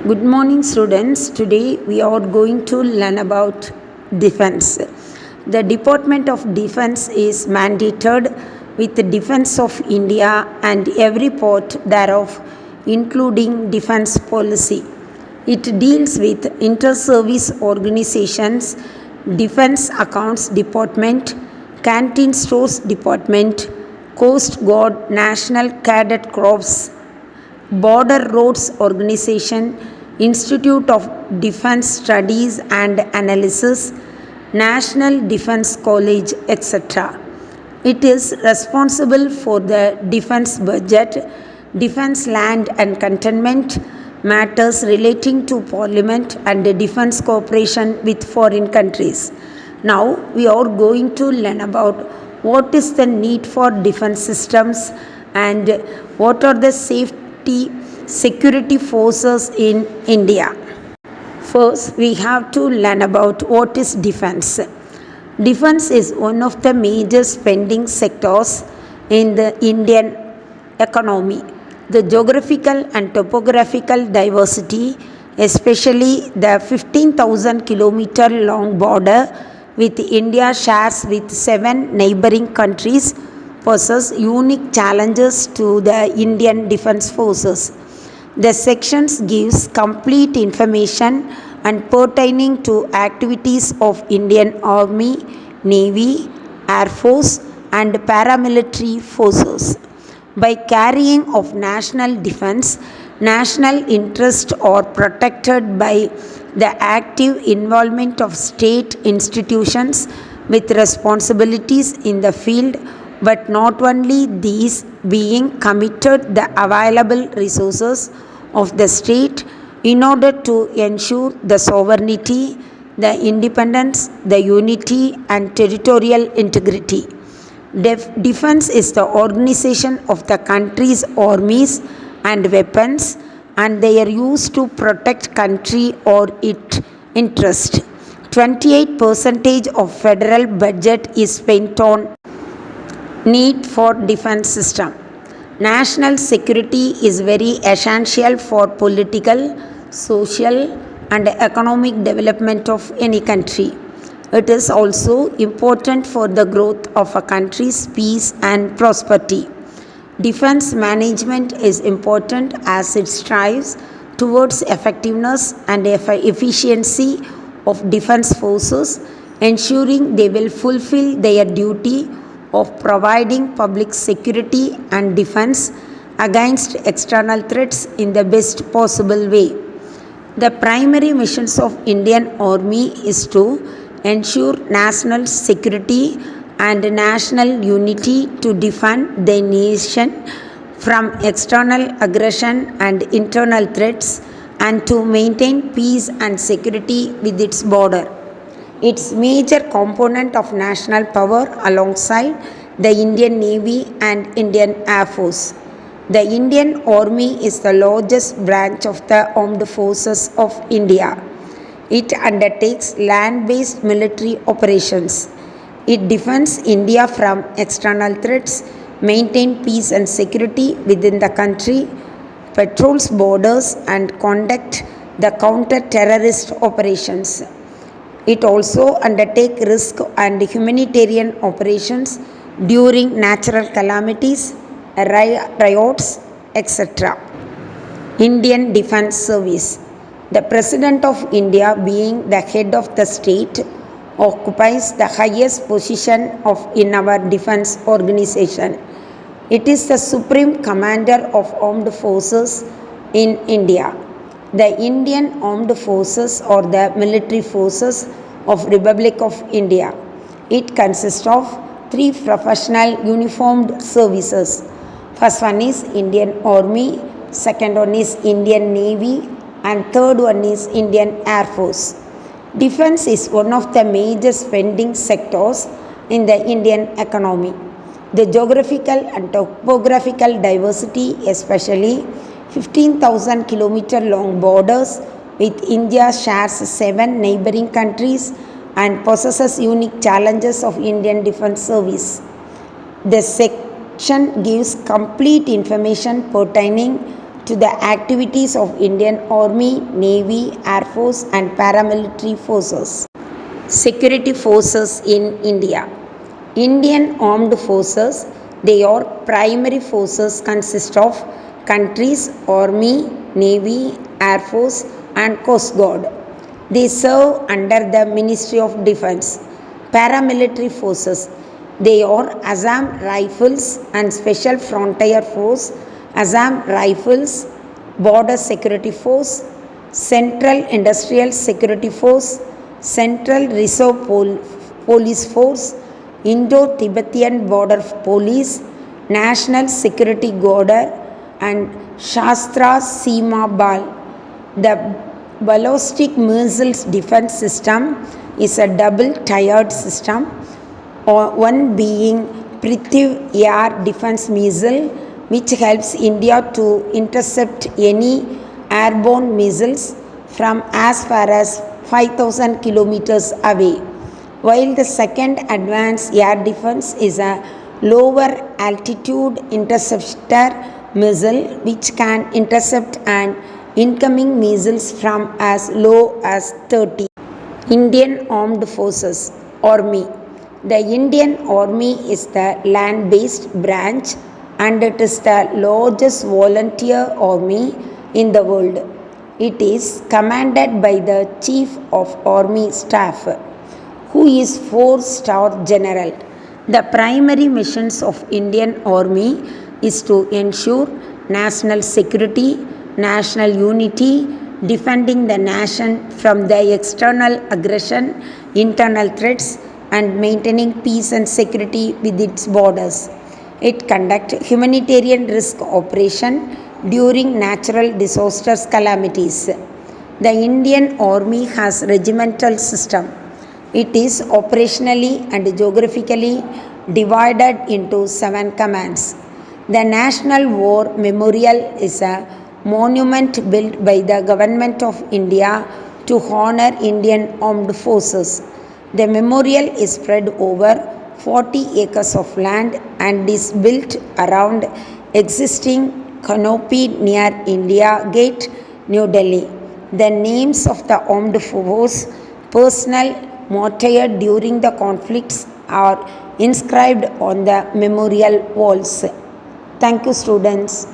Good morning, students. Today we are going to learn about defense. The Department of Defense is mandated with the defense of India and every part thereof, including defense policy. It deals with inter-service organizations, Defense Accounts Department, Canteen Stores Department, Coast Guard, National Cadet Corps, Border Roads Organization, Institute of Defense Studies and Analysis, National Defense College, etc. It is responsible for the defense budget, defense land and cantonment, matters relating to parliament and defense cooperation with foreign countries. Now we are going to learn about what is the need for defense systems and what are the security forces in India. First, we have to learn about what is defense. Defense is one of the major spending sectors in the Indian economy. The geographical and topographical diversity, especially the 15,000 kilometer long border with India shares with 7 neighboring countries, poses unique challenges to the Indian Defence Forces. The sections gives complete information and pertaining to activities of Indian Army, Navy, Air Force and paramilitary forces. By carrying of national defense, national interests are protected by the active involvement of state institutions with responsibilities in the field, but not only these, being committed the available resources of the state in order to ensure the sovereignty, the independence, the unity and territorial integrity. Defense is the organization of the country's armies and weapons, and they are used to protect country or its interest. 28% of federal budget is spent on need for defense system. National security is very essential for political, social and economic development of any country. It is also important for the growth of a country's peace and prosperity. Defense management is important as it strives towards effectiveness and efficiency of defense forces, ensuring they will fulfill their duty of providing public security and defense against external threats in the best possible way. The primary missions of Indian Army is to ensure national security and national unity, to defend the nation from external aggression and internal threats, and to maintain peace and security with its border. Its major component of national power alongside the Indian Navy and Indian Air Force. The Indian Army is the largest branch of the armed forces of India. It undertakes land-based military operations. It defends India from external threats, maintains peace and security within the country, patrols borders and conducts the counter-terrorist operations. It also undertakes risk and humanitarian operations during natural calamities, riots, etc. Indian Defence Service. The President of India, being the head of the state, occupies the highest position in our defence organization. It is the supreme commander of armed forces in India. The Indian Armed Forces or the military forces of Republic of India. It consists of 3 professional uniformed services. First one is Indian Army, second one is Indian Navy, and third one is Indian Air Force. Defense is one of the major spending sectors in the Indian economy. The geographical and topographical diversity, especially 15,000 kilometer long borders with India, shares 7 neighboring countries and possesses unique challenges of Indian Defence Service. The section gives complete information pertaining to the activities of Indian Army, Navy, Air Force and paramilitary forces. Security forces in India. Indian Armed Forces, they are primary forces consist of countries, Army, Navy, Air Force and Coast Guard. They serve under the Ministry of Defence. Paramilitary forces, they are Assam Rifles and Special Frontier Force, Assam Rifles, Border Security Force, Central Industrial Security Force, Central Reserve Police Force, Indo-Tibetan Border Police, National Security Guard and Shastra Seema Bal. The ballistic missiles defense system is a double-tiered system, one being Prithvi Air Defense Missile, which helps India to intercept any airborne missiles from as far as 5,000 kilometers away, while the second advanced air defense is a lower altitude interceptor missile which can intercept an incoming missiles from as low as 30. Indian Armed Forces Army. The Indian Army is the land-based branch and it is the largest volunteer army in the world. It is commanded by the Chief of Army Staff, who is 4-star general. The primary missions of Indian Army is to ensure national security, national unity, defending the nation from the external aggression, internal threats, and maintaining peace and security with its borders. It conducts humanitarian risk operation during natural disasters calamities. The Indian Army has regimental system. It is operationally and geographically divided into 7 commands. The National War Memorial is a monument built by the Government of India to honor Indian Armed Forces. The memorial is spread over 40 acres of land and is built around existing canopy near India Gate, New Delhi. The names of the armed force personnel martyred during the conflicts are inscribed on the memorial walls. Thank you, students.